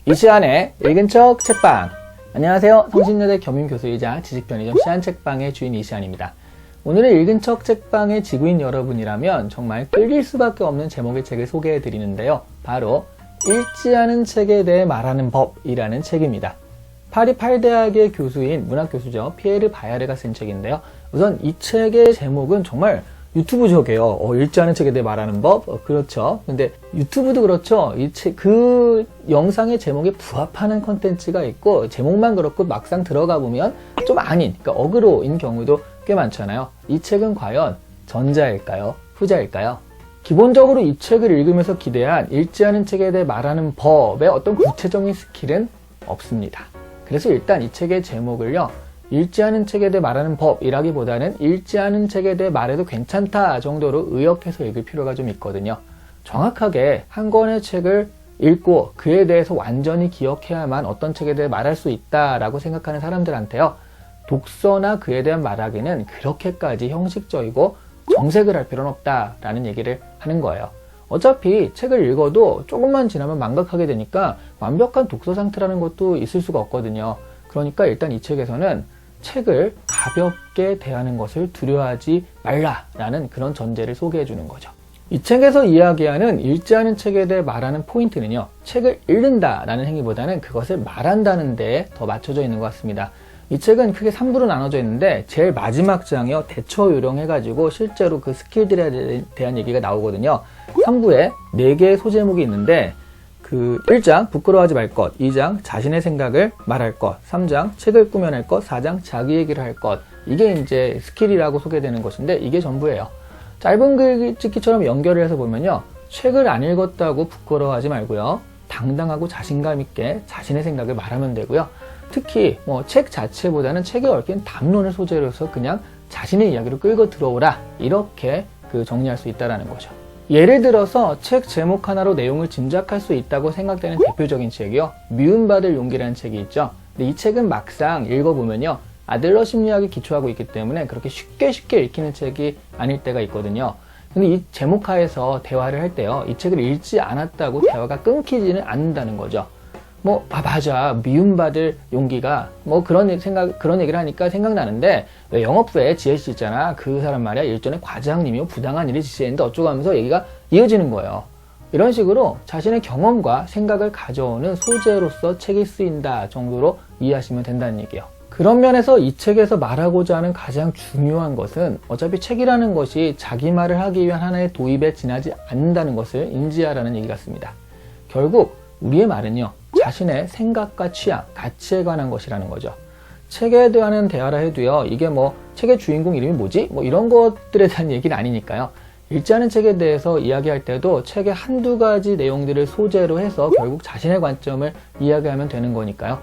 이시안의 읽은 척 책방. 안녕하세요. 성신여대 겸임교수이자 지식편의점 시안책방의 주인 이시안입니다. 오늘은 읽은 척 책방의 지구인 여러분이라면 정말 끌릴 수밖에 없는 제목의 책을 소개해 드리는데요. 바로 읽지 않은 책에 대해 말하는 법이라는 책입니다. 파리 8대학의 교수인 문학교수죠. 피에르 바야르가 쓴 책인데요. 우선 이 책의 제목은 정말 유튜브적이에요. 읽지 않은 책에 대해 말하는 법? 그렇죠. 근데 유튜브도 그렇죠. 그 영상의 제목에 부합하는 컨텐츠가 있고, 제목만 그렇고 막상 들어가 보면 좀 아닌, 그러니까 어그로인 경우도 꽤 많잖아요. 이 책은 과연 전자일까요? 후자일까요? 기본적으로 이 책을 읽으면서 기대한 읽지 않은 책에 대해 말하는 법의 어떤 구체적인 스킬은 없습니다. 그래서 일단 이 책의 제목을요, 읽지 않은 책에 대해 말하는 법이라기보다는 읽지 않은 책에 대해 말해도 괜찮다 정도로 의역해서 읽을 필요가 좀 있거든요. 정확하게 한 권의 책을 읽고 그에 대해서 완전히 기억해야만 어떤 책에 대해 말할 수 있다라고 생각하는 사람들한테요, 독서나 그에 대한 말하기는 그렇게까지 형식적이고 정색을 할 필요는 없다라는 얘기를 하는 거예요. 어차피 책을 읽어도 조금만 지나면 망각하게 되니까 완벽한 독서 상태라는 것도 있을 수가 없거든요. 그러니까 일단 이 책에서는 책을 가볍게 대하는 것을 두려워하지 말라라는 그런 전제를 소개해 주는 거죠. 이 책에서 이야기하는 읽지 않은 책에 대해 말하는 포인트는요, 책을 읽는다라는 행위보다는 그것을 말한다는 데에 더 맞춰져 있는 것 같습니다. 이 책은 크게 3부로 나눠져 있는데 제일 마지막 장이요, 대처 요령해가지고 실제로 그 스킬들에 대한 얘기가 나오거든요. 3부에 4개의 소제목이 있는데, 1장 부끄러워하지 말 것, 2장 자신의 생각을 말할 것, 3장 책을 꾸며낼 것, 4장 자기 얘기를 할 것. 이게 이제 스킬이라고 소개되는 것인데 이게 전부예요. 짧은 글짓기처럼 연결을 해서 보면요, 책을 안 읽었다고 부끄러워하지 말고요, 당당하고 자신감 있게 자신의 생각을 말하면 되고요. 특히 책 자체보다는 책에 얽힌 담론을 소재로 해서 그냥 자신의 이야기로 끌고 들어오라, 이렇게 정리할 수 있다는 거죠. 예를 들어서 책 제목 하나로 내용을 짐작할 수 있다고 생각되는 대표적인 책이요, 미움받을 용기라는 책이 있죠. 근데 이 책은 막상 읽어보면요, 아들러 심리학에 기초하고 있기 때문에 그렇게 쉽게 읽히는 책이 아닐 때가 있거든요. 근데 이 제목 하에서 대화를 할 때요, 이 책을 읽지 않았다고 대화가 끊기지는 않는다는 거죠. 맞아, 미움받을 용기가 그런 얘기를 하니까 생각나는데, 왜 영업부에 지혜씨 있잖아, 그 사람 말이야, 일전에 과장님이 부당한 일을 지시했는데 어쩌고 하면서 얘기가 이어지는 거예요. 이런 식으로 자신의 경험과 생각을 가져오는 소재로서 책이 쓰인다 정도로 이해하시면 된다는 얘기예요. 그런 면에서 이 책에서 말하고자 하는 가장 중요한 것은, 어차피 책이라는 것이 자기 말을 하기 위한 하나의 도입에 지나지 않는다는 것을 인지하라는 얘기 같습니다. 결국 우리의 말은요, 자신의 생각과 취향, 가치에 관한 것이라는 거죠. 책에 대한 대화라 해도요, 이게 책의 주인공 이름이 뭐지? 이런 것들에 대한 얘기는 아니니까요. 읽지 않은 책에 대해서 이야기할 때도 책의 한두 가지 내용들을 소재로 해서 결국 자신의 관점을 이야기하면 되는 거니까요.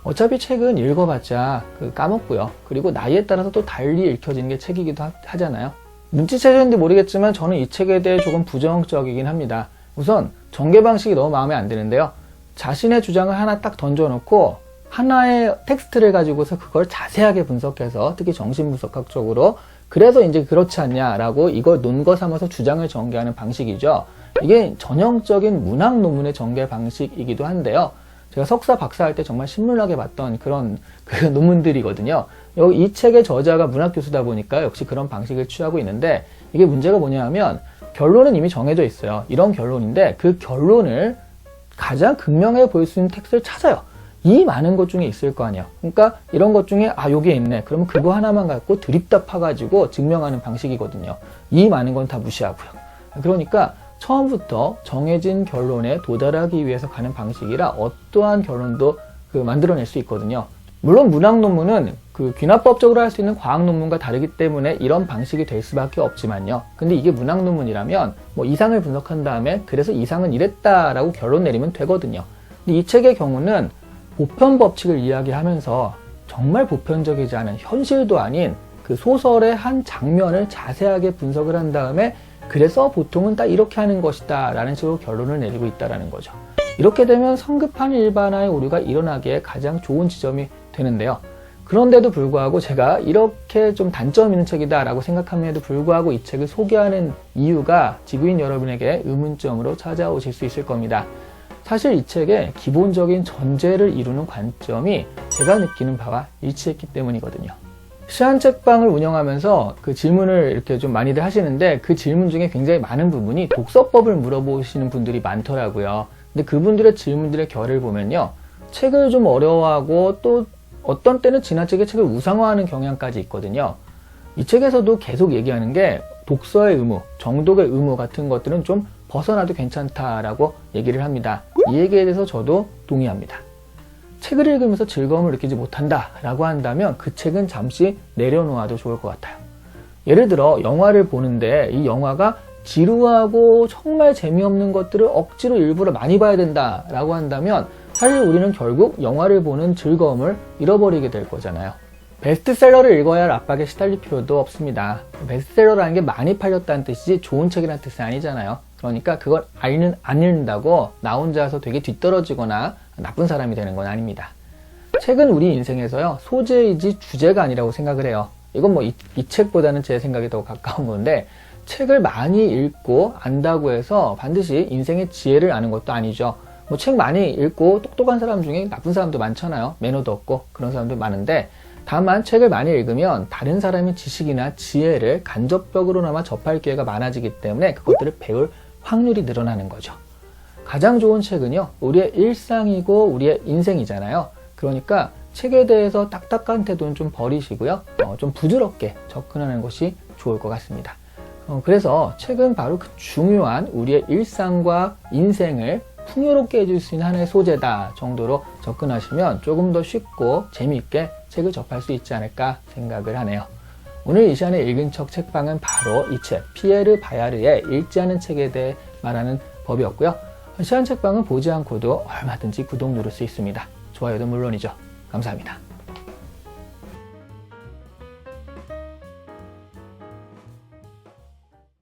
어차피 책은 읽어봤자 까먹고요. 그리고 나이에 따라서 또 달리 읽혀지는 게 책이기도 하잖아요. 눈치채셨는지 모르겠지만 저는 이 책에 대해 조금 부정적이긴 합니다. 우선 전개 방식이 너무 마음에 안 드는데요, 자신의 주장을 하나 딱 던져놓고 하나의 텍스트를 가지고서 그걸 자세하게 분석해서, 특히 정신분석학적으로, 그래서 이제 그렇지 않냐라고 이걸 논거 삼아서 주장을 전개하는 방식이죠. 이게 전형적인 문학 논문의 전개 방식이기도 한데요, 제가 석사 박사 할 때 정말 신물나게 봤던 그런 논문들이거든요. 이 책의 저자가 문학 교수다 보니까 역시 그런 방식을 취하고 있는데, 이게 문제가 뭐냐 하면 결론은 이미 정해져 있어요. 이런 결론인데 그 결론을 가장 극명해 보일 수 있는 텍스트를 찾아요. 이 많은 것 중에 있을 거 아니에요. 그러니까 이런 것 중에 여기에 있네, 그러면 그거 하나만 갖고 드립다 파가지고 증명하는 방식이거든요. 이 많은 건 다 무시하고요. 그러니까 처음부터 정해진 결론에 도달하기 위해서 가는 방식이라 어떠한 결론도 만들어낼 수 있거든요. 물론 문학 논문은 귀납법적으로 할 수 있는 과학 논문과 다르기 때문에 이런 방식이 될 수밖에 없지만요. 근데 이게 문학 논문이라면 이상을 분석한 다음에 그래서 이상은 이랬다라고 결론 내리면 되거든요. 근데 이 책의 경우는 보편 법칙을 이야기하면서 정말 보편적이지 않은, 현실도 아닌 소설의 한 장면을 자세하게 분석을 한 다음에 그래서 보통은 딱 이렇게 하는 것이다 라는 식으로 결론을 내리고 있다는 거죠. 이렇게 되면 성급한 일반화의 오류가 일어나기에 가장 좋은 지점이 되는데요. 그런데도 불구하고 제가 이렇게 좀 단점 있는 책이다 라고 생각함에도 불구하고 이 책을 소개하는 이유가 지구인 여러분에게 의문점으로 찾아오실 수 있을 겁니다. 사실 이 책의 기본적인 전제를 이루는 관점이 제가 느끼는 바와 일치했기 때문이거든요. 시안책방을 운영하면서 그 질문을 이렇게 좀 많이들 하시는데 그 질문 중에 굉장히 많은 부분이 독서법을 물어보시는 분들이 많더라고요. 근데 그분들의 질문들의 결을 보면요. 책을 좀 어려워하고 또 어떤 때는 지나치게 책을 우상화하는 경향까지 있거든요. 이 책에서도 계속 얘기하는 게 독서의 의무, 정독의 의무 같은 것들은 좀 벗어나도 괜찮다라고 얘기를 합니다. 이 얘기에 대해서 저도 동의합니다. 책을 읽으면서 즐거움을 느끼지 못한다 라고 한다면 그 책은 잠시 내려놓아도 좋을 것 같아요. 예를 들어 영화를 보는데 이 영화가 지루하고 정말 재미없는 것들을 억지로 일부러 많이 봐야 된다 라고 한다면 사실 우리는 결국 영화를 보는 즐거움을 잃어버리게 될 거잖아요. 베스트셀러를 읽어야 할 압박에 시달릴 필요도 없습니다. 베스트셀러라는 게 많이 팔렸다는 뜻이지 좋은 책이라는 뜻은 아니잖아요. 그러니까 그걸 안 읽는다고 나 혼자서 되게 뒤떨어지거나 나쁜 사람이 되는 건 아닙니다. 책은 우리 인생에서요, 소재이지 주제가 아니라고 생각을 해요. 이건 뭐 이 책보다는 제 생각이 더 가까운 건데, 책을 많이 읽고 안다고 해서 반드시 인생의 지혜를 아는 것도 아니죠. 뭐 책 많이 읽고 똑똑한 사람 중에 나쁜 사람도 많잖아요. 매너도 없고 그런 사람도 많은데, 다만 책을 많이 읽으면 다른 사람의 지식이나 지혜를 간접적으로나마 접할 기회가 많아지기 때문에 그것들을 배울 확률이 늘어나는 거죠. 가장 좋은 책은요, 우리의 일상이고 우리의 인생이잖아요. 그러니까 책에 대해서 딱딱한 태도는 좀 버리시고요, 좀 부드럽게 접근하는 것이 좋을 것 같습니다. 그래서 책은 바로 그 중요한 우리의 일상과 인생을 풍요롭게 해줄 수 있는 하나의 소재다 정도로 접근하시면 조금 더 쉽고 재미있게 책을 접할 수 있지 않을까 생각을 하네요. 오늘 이 시간에 읽은 척 책방은 바로 이 책, 피에르 바야르의 읽지 않은 책에 대해 말하는 법이었고요. 시안 책방은 보지 않고도 얼마든지 구독 누를 수 있습니다. 좋아요도 물론이죠. 감사합니다.